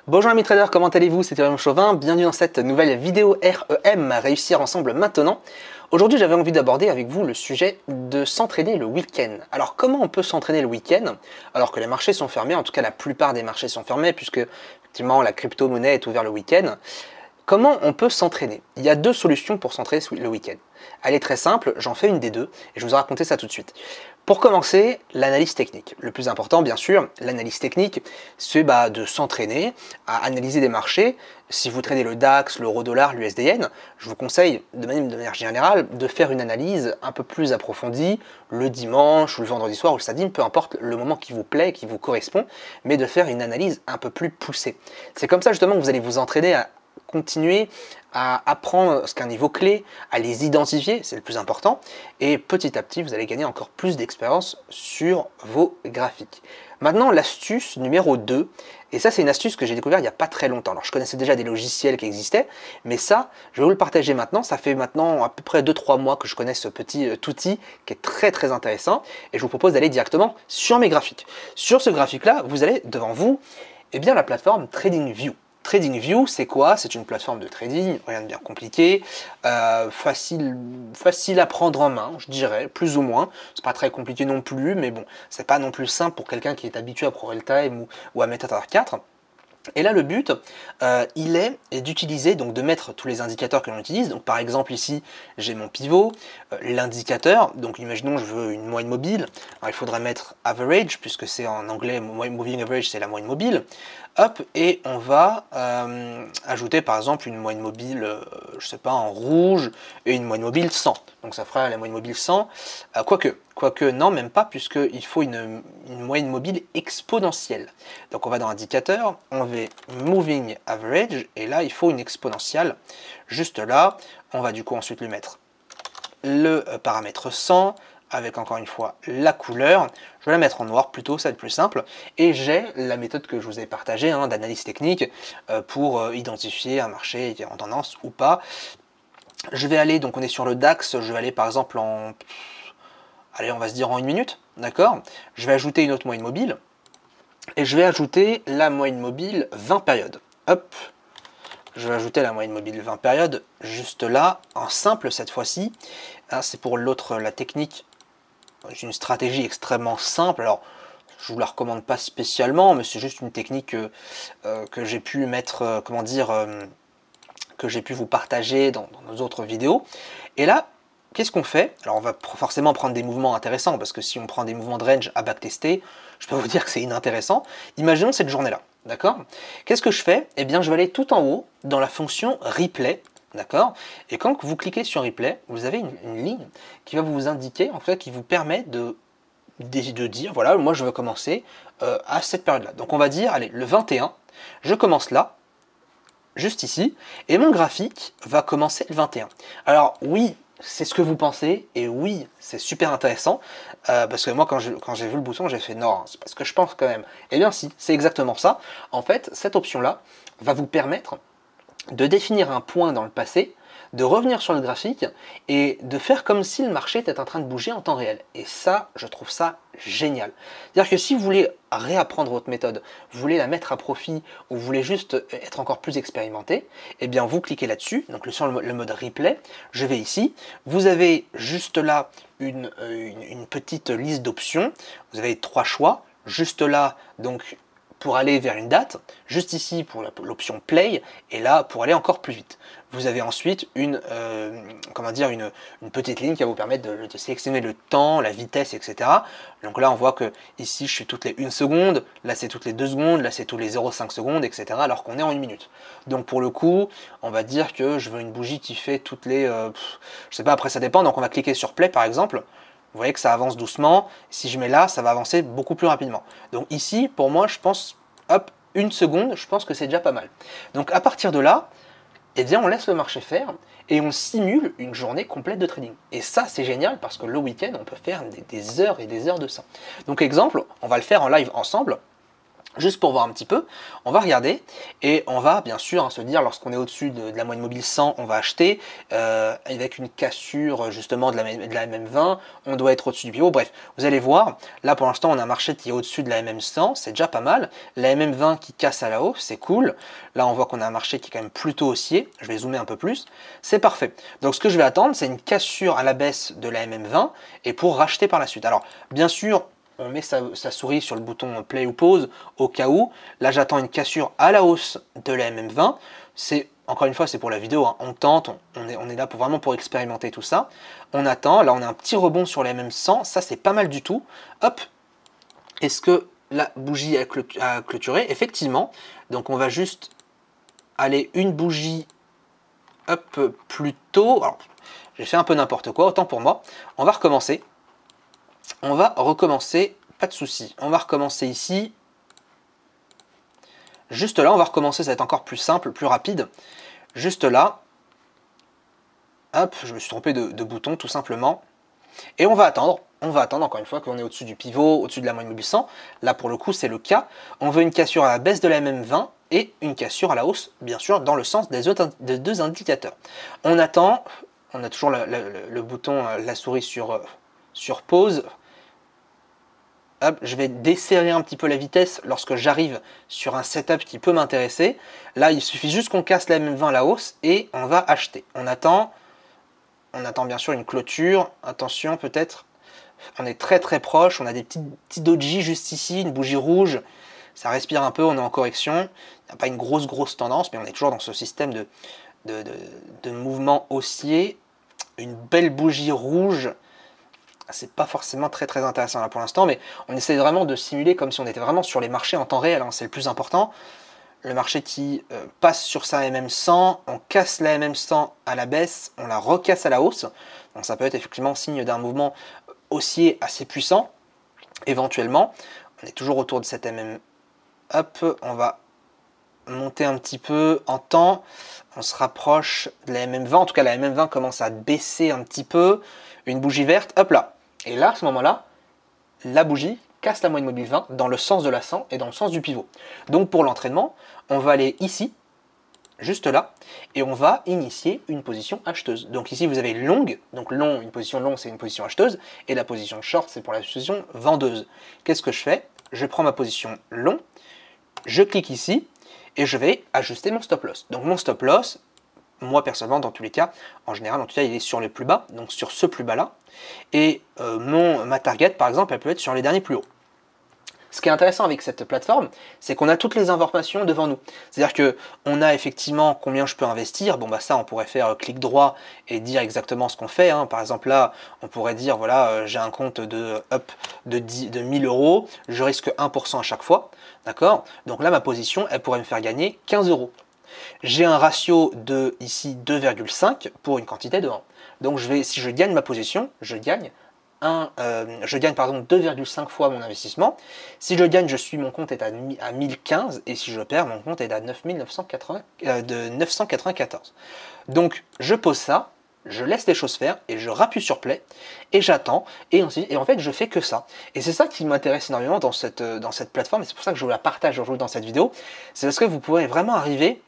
Bonjour amis traders, comment allez-vous? C'est Thierry Chauvin, bienvenue dans cette nouvelle vidéo REM, réussir ensemble maintenant. Aujourd'hui j'avais envie d'aborder avec vous le sujet de s'entraîner le week-end. Alors comment on peut s'entraîner le week-end alors que les marchés sont fermés, en tout cas la plupart des marchés sont fermés puisque effectivement la crypto-monnaie est ouverte le week-end. Comment on peut s'entraîner? Il y a deux solutions pour s'entraîner le week-end. Elle est très simple, j'en fais une des deux et je vous ai raconté ça tout de suite. Pour commencer, l'analyse technique. Le plus important, bien sûr, l'analyse technique, c'est de s'entraîner à analyser des marchés. Si vous tradez le DAX, l'euro-dollar, l'USD-Yen, je vous conseille de manière générale de faire une analyse un peu plus approfondie le dimanche ou le vendredi soir ou le samedi, peu importe le moment qui vous plaît, qui vous correspond, mais de faire une analyse un peu plus poussée. C'est comme ça justement que vous allez vous entraîner à continuer à apprendre ce qu'un niveau clé, à les identifier, c'est le plus important, et petit à petit, vous allez gagner encore plus d'expérience sur vos graphiques. Maintenant, l'astuce numéro 2, et ça c'est une astuce que j'ai découvert il n'y a pas très longtemps. Alors je connaissais déjà des logiciels qui existaient, mais ça, je vais vous le partager maintenant. Ça fait maintenant à peu près 2-3 mois que je connais ce petit outil qui est très très intéressant, et je vous propose d'aller directement sur mes graphiques. Sur ce graphique-là, vous avez devant vous la plateforme TradingView. TradingView, c'est quoi? C'est une plateforme de trading, rien de bien compliqué, facile à prendre en main, je dirais, plus ou moins. C'est pas très compliqué non plus, mais bon, c'est pas non plus simple pour quelqu'un qui est habitué à ProRealTime ou à MetaTrader 4. Et là, le but, il est d'utiliser, donc de mettre tous les indicateurs que l'on utilise. Donc par exemple ici, j'ai mon pivot, l'indicateur, donc imaginons je veux une moyenne mobile. Alors il faudrait mettre average, puisque c'est en anglais, moving average, c'est la moyenne mobile. Hop, et on va ajouter par exemple une moyenne mobile, je sais pas, en rouge, et une moyenne mobile 100. Donc ça fera la moyenne mobile 100, quoique non, même pas, puisqu'il faut une moyenne mobile exponentielle. Donc on va dans indicateur, on va moving average, et là il faut une exponentielle. Juste là, on va du coup ensuite lui mettre le paramètre 100, avec encore une fois la couleur. Je vais la mettre en noir plutôt, ça va être plus simple. Et j'ai la méthode que je vous ai partagée d'analyse technique pour identifier un marché en tendance ou pas. Je vais aller, donc on est sur le DAX, je vais aller par exemple allez, on va se dire en 1 minute, d'accord? Je vais ajouter une autre moyenne mobile, et je vais ajouter la moyenne mobile 20 périodes. Hop, je vais ajouter la moyenne mobile 20 périodes, juste là, en simple cette fois-ci. C'est pour l'autre, la technique. J'ai une stratégie extrêmement simple, alors je ne vous la recommande pas spécialement, mais c'est juste une technique que j'ai pu mettre, que j'ai pu vous partager dans nos autres vidéos. Et là, qu'est-ce qu'on fait? Alors on va forcément prendre des mouvements intéressants, parce que si on prend des mouvements de range à backtester, je peux vous dire que c'est inintéressant. Imaginons cette journée-là, d'accord? Qu'est-ce que je fais? Eh bien je vais aller tout en haut dans la fonction replay. D'accord? Et quand vous cliquez sur Replay, vous avez une ligne qui va vous indiquer, en fait, qui vous permet de dire, voilà, moi je veux commencer à cette période-là. Donc on va dire, allez, le 21, je commence là, juste ici, et mon graphique va commencer le 21. Alors oui, c'est ce que vous pensez, et oui, c'est super intéressant, parce que moi quand j'ai vu le bouton, j'ai fait non, c'est parce que je pense quand même. Eh bien si, c'est exactement ça. En fait, cette option-là va vous permettre de définir un point dans le passé, de revenir sur le graphique et de faire comme si le marché était en train de bouger en temps réel. Et ça, je trouve ça génial. C'est-à-dire que si vous voulez réapprendre votre méthode, vous voulez la mettre à profit ou vous voulez juste être encore plus expérimenté, eh bien vous cliquez là-dessus, donc sur le mode replay, je vais ici, vous avez juste là une petite liste d'options, vous avez 3 choix, juste là, donc pour aller vers une date, juste ici pour l'option play, et là pour aller encore plus vite. Vous avez ensuite une petite ligne qui va vous permettre de sélectionner le temps, la vitesse, etc. Donc là on voit que ici je suis toutes les 1 seconde, là c'est toutes les 2 secondes, là c'est tous les 0,5 secondes, etc. alors qu'on est en 1 minute. Donc pour le coup, on va dire que je veux une bougie qui fait toutes les... je sais pas, après ça dépend, donc on va cliquer sur play par exemple. Vous voyez que ça avance doucement. Si je mets là, ça va avancer beaucoup plus rapidement. Donc ici, pour moi, je pense, hop, 1 seconde, je pense que c'est déjà pas mal. Donc à partir de là, eh bien, on laisse le marché faire et on simule une journée complète de trading. Et ça, c'est génial parce que le week-end, on peut faire des heures et des heures de ça. Donc exemple, on va le faire en live ensemble. Juste pour voir un petit peu, on va regarder et on va bien sûr se dire lorsqu'on est au-dessus de la moyenne mobile 100, on va acheter avec une cassure justement de la MM20, on doit être au-dessus du pivot. Bref, vous allez voir, là pour l'instant on a un marché qui est au-dessus de la MM100, c'est déjà pas mal. La MM20 qui casse à la hausse, c'est cool. Là on voit qu'on a un marché qui est quand même plutôt haussier, je vais zoomer un peu plus, c'est parfait. Donc ce que je vais attendre, c'est une cassure à la baisse de la MM20 et pour racheter par la suite. Alors bien sûr, on met sa souris sur le bouton play ou pause au cas où. Là, j'attends une cassure à la hausse de la MM20. Encore une fois, c'est pour la vidéo. Hein. On tente, on est là vraiment pour expérimenter tout ça. On attend. Là, on a un petit rebond sur la MM100. Ça, c'est pas mal du tout. Hop. Est-ce que la bougie a clôturé? Effectivement. Donc, on va juste aller une bougie hop, plus tôt. Alors, j'ai fait un peu n'importe quoi. Autant pour moi. On va recommencer. On va recommencer, pas de souci. On va recommencer ici. Juste là, on va recommencer, ça va être encore plus simple, plus rapide. Juste là. Hop, je me suis trompé de bouton tout simplement. Et on va attendre encore une fois qu'on est au-dessus du pivot, au-dessus de la moyenne mobile 100. Là pour le coup c'est le cas. On veut une cassure à la baisse de la MM20 et une cassure à la hausse, bien sûr, dans le sens des deux indicateurs. On attend, on a toujours le bouton, la souris sur pause. Hop, je vais desserrer un petit peu la vitesse lorsque j'arrive sur un setup qui peut m'intéresser. Là, il suffit juste qu'on casse la MM20 à la hausse et on va acheter. On attend bien sûr une clôture. Attention, peut-être, on est très très proche. On a des petits doji juste ici, une bougie rouge. Ça respire un peu, on est en correction. Il n'y a pas une grosse tendance, mais on est toujours dans ce système de mouvement haussier. Une belle bougie rouge. C'est pas forcément très intéressant là pour l'instant, mais on essaie vraiment de simuler comme si on était vraiment sur les marchés en temps réel, hein, c'est le plus important. Le marché qui passe sur sa MM100, on casse la MM100 à la baisse, on la recasse à la hausse. Donc ça peut être effectivement signe d'un mouvement haussier assez puissant. Éventuellement, on est toujours autour de cette MM. Hop, on va monter un petit peu en temps. On se rapproche de la MM20. En tout cas, la MM20 commence à baisser un petit peu. Une bougie verte, hop là. Et là, à ce moment-là, la bougie casse la moyenne mobile 20 dans le sens de la 100 et dans le sens du pivot. Donc pour l'entraînement, on va aller ici, juste là, et on va initier une position acheteuse. Donc ici, vous avez longue, donc long, une position longue, c'est une position acheteuse, et la position short, c'est pour la position vendeuse. Qu'est-ce que je fais? Je prends ma position long, je clique ici, et je vais ajuster mon stop loss. Donc mon stop loss, moi personnellement dans tous les cas, en général en tout cas il est sur les plus bas, donc sur ce plus bas là, et ma target par exemple elle peut être sur les derniers plus hauts. Ce qui est intéressant avec cette plateforme, c'est qu'on a toutes les informations devant nous. C'est-à-dire qu'on a effectivement combien je peux investir. Bon bah ça on pourrait faire clic droit et dire exactement ce qu'on fait. Hein. Par exemple là, on pourrait dire voilà j'ai un compte de 1000 euros, je risque 1% à chaque fois. D'accord. Donc là ma position elle pourrait me faire gagner 15 euros. J'ai un ratio de ici 2,5 pour une quantité de 1. Donc si je gagne ma position, je gagne pardon 2,5 fois mon investissement. Si je gagne, mon compte est à 1015 et si je perds, mon compte est à 994. Donc je pose ça, je laisse les choses faire et je rappuie sur play et j'attends et en fait je fais que ça. Et c'est ça qui m'intéresse énormément dans cette plateforme et c'est pour ça que je vous la partage aujourd'hui dans cette vidéo. C'est parce que vous pourrez vraiment arriver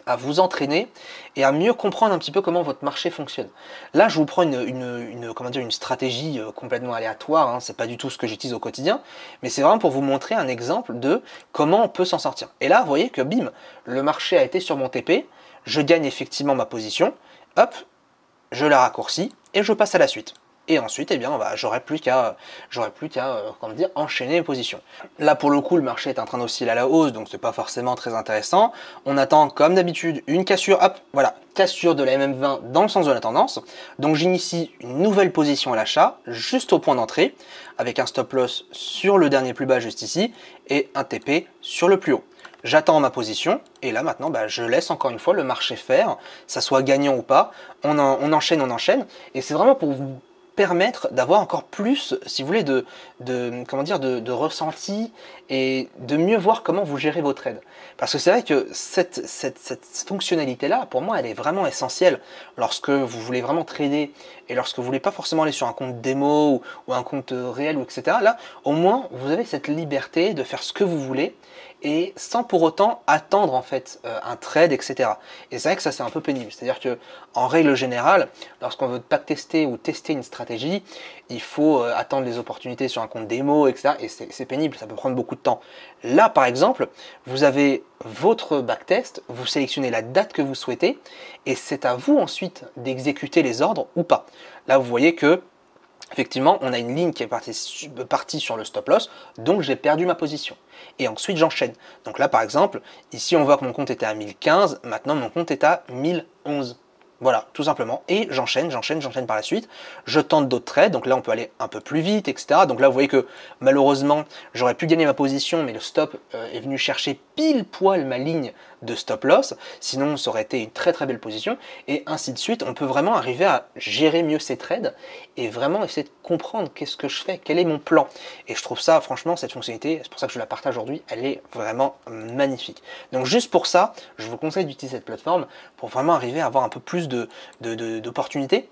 à vous entraîner et à mieux comprendre un petit peu comment votre marché fonctionne. Là, je vous prends une stratégie complètement aléatoire, hein, c'est pas du tout ce que j'utilise au quotidien, mais c'est vraiment pour vous montrer un exemple de comment on peut s'en sortir. Et là, vous voyez que bim, le marché a été sur mon TP, je gagne effectivement ma position, hop, je la raccourcis et je passe à la suite. Et ensuite, eh bien, j'aurai plus qu'à enchaîner les positions. Là, pour le coup, le marché est en train d'osciller à la hausse, donc c'est pas forcément très intéressant. On attend, comme d'habitude, une cassure, hop, voilà, cassure de la MM20 dans le sens de la tendance. Donc j'initie une nouvelle position à l'achat, juste au point d'entrée, avec un stop loss sur le dernier plus bas juste ici, et un TP sur le plus haut. J'attends ma position, et là maintenant, je laisse encore une fois le marché faire, ça soit gagnant ou pas, on enchaîne, et c'est vraiment pour vous permettre d'avoir encore plus, si vous voulez, de ressenti et de mieux voir comment vous gérez vos trades. Parce que c'est vrai que cette fonctionnalité-là, pour moi, elle est vraiment essentielle lorsque vous voulez vraiment trader et lorsque vous voulez pas forcément aller sur un compte démo ou un compte réel ou etc. Là, au moins, vous avez cette liberté de faire ce que vous voulez et sans pour autant attendre en fait un trade, etc. Et c'est vrai que ça c'est un peu pénible. C'est-à-dire que en règle générale, lorsqu'on veut backtester ou tester une stratégie, il faut attendre les opportunités sur un compte démo, etc. Et c'est pénible, ça peut prendre beaucoup de temps. Là, par exemple, vous avez votre backtest, vous sélectionnez la date que vous souhaitez, et c'est à vous ensuite d'exécuter les ordres ou pas. Là, vous voyez que effectivement, on a une ligne qui est partie sur le stop loss, donc j'ai perdu ma position. Et ensuite, j'enchaîne. Donc là, par exemple, ici, on voit que mon compte était à 1015, maintenant mon compte est à 1011. Voilà, tout simplement. Et j'enchaîne par la suite. Je tente d'autres trades, donc là, on peut aller un peu plus vite, etc. Donc là, vous voyez que malheureusement, j'aurais pu gagner ma position, mais le stop est venu chercher pile poil ma ligne de stop loss. Sinon, ça aurait été une très très belle position. Et ainsi de suite, on peut vraiment arriver à gérer mieux ces trades et vraiment essayer de comprendre qu'est-ce que je fais, quel est mon plan. Et je trouve ça, franchement, cette fonctionnalité, c'est pour ça que je la partage aujourd'hui, elle est vraiment magnifique. Donc juste pour ça, je vous conseille d'utiliser cette plateforme pour vraiment arriver à avoir un peu plus d'opportunités.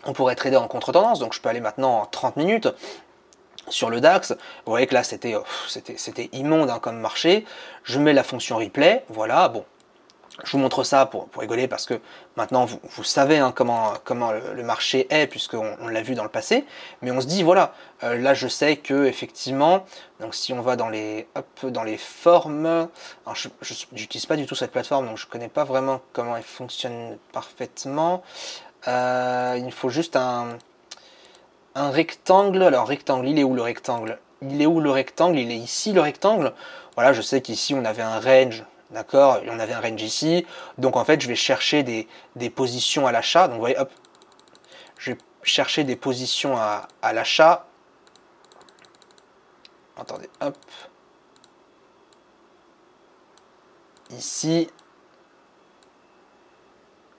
On pourrait trader en contre-tendance, donc je peux aller maintenant en 30 minutes sur le DAX. Vous voyez que là c'était immonde hein, comme marché. Je mets la fonction replay, voilà, bon. Je vous montre ça pour rigoler parce que maintenant vous savez hein, comment le marché est puisqu'on l'a vu dans le passé. Mais on se dit voilà, là je sais que effectivement, donc si on va dans les formes, alors je n'utilise pas du tout cette plateforme donc je ne connais pas vraiment comment elle fonctionne parfaitement. Il me faut juste un rectangle. Alors rectangle, il est où le rectangle? Il est où le rectangle? Il est ici le rectangle. Voilà, je sais qu'ici on avait un range. D'accord, on avait un range ici, donc en fait je vais chercher des positions à l'achat, donc vous voyez, hop, je vais chercher des positions à l'achat, attendez, hop, ici,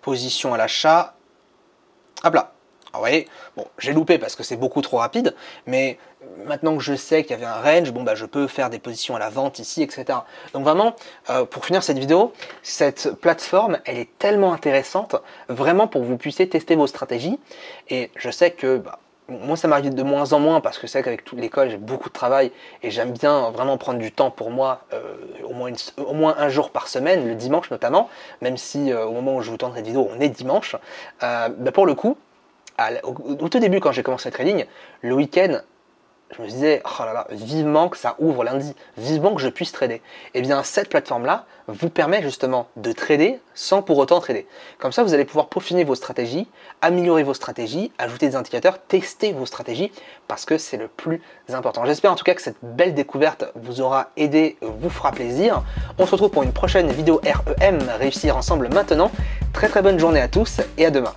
position à l'achat, hop là. Alors, vous voyez, bon, j'ai loupé parce que c'est beaucoup trop rapide, mais maintenant que je sais qu'il y avait un range, bon, bah, je peux faire des positions à la vente ici, etc. Donc vraiment, pour finir cette vidéo, cette plateforme, elle est tellement intéressante, vraiment pour que vous puissiez tester vos stratégies. Et je sais que bah, moi, ça m'arrive de moins en moins parce que c'est qu'avec toute l'école, j'ai beaucoup de travail et j'aime bien vraiment prendre du temps pour moi, au moins un jour par semaine, le dimanche notamment, même si au moment où je vous tourne cette vidéo, on est dimanche. Bah, pour le coup, au tout début, quand j'ai commencé le trading, le week-end, je me disais, oh là là, vivement que ça ouvre lundi, vivement que je puisse trader. Et bien, cette plateforme-là vous permet justement de trader sans pour autant trader. Comme ça, vous allez pouvoir peaufiner vos stratégies, améliorer vos stratégies, ajouter des indicateurs, tester vos stratégies, parce que c'est le plus important. J'espère en tout cas que cette belle découverte vous aura aidé, vous fera plaisir. On se retrouve pour une prochaine vidéo REM, réussir ensemble maintenant. Très très bonne journée à tous et à demain.